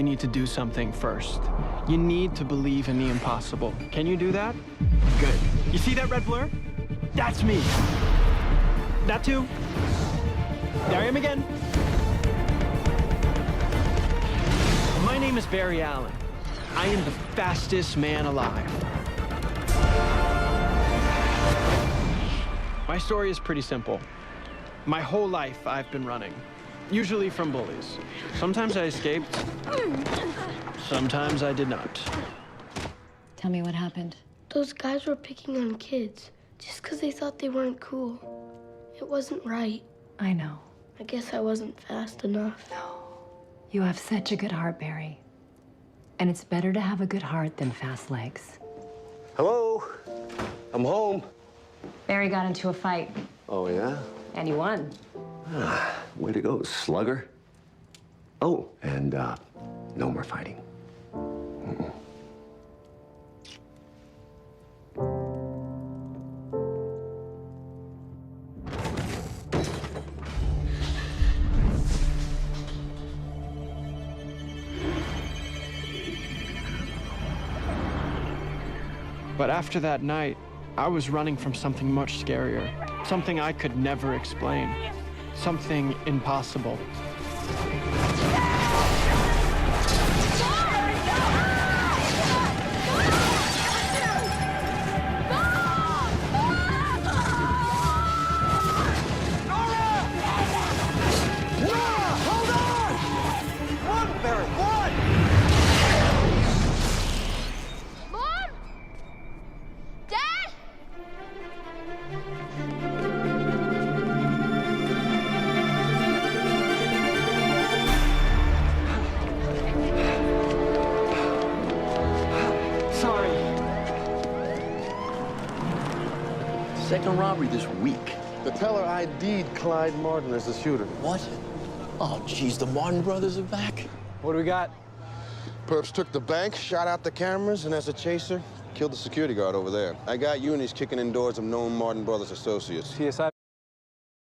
need to do something first. You need to believe in the impossible. Can you do that? Good. You see that red blur? That's me. That too. There I am again. My name is Barry Allen. I am the fastest man alive. My story is pretty simple. My whole life, I've been running. Usually from bullies. Sometimes I escaped. Sometimes I did not. Tell me what happened. Those guys were picking on kids just because they thought they weren't cool. It wasn't right. I know. I guess I wasn't fast enough. You have such a good heart, Barry. And it's better to have a good heart than fast legs. Hello? I'm home. Barry got into a fight, Oh, yeah? and he won. Way to go, slugger. Oh, and no more fighting. Mm-mm. But after that night, I was running from something much scarier. Something I could never explain. Something impossible. Second robbery this week. The teller ID'd Clyde Martin as the shooter. What? Oh, geez, the Martin brothers are back. What do we got? Perps took the bank, shot out the cameras, and as a chaser, killed the security guard over there. I got unis kicking in doors of known Martin Brothers associates. CSI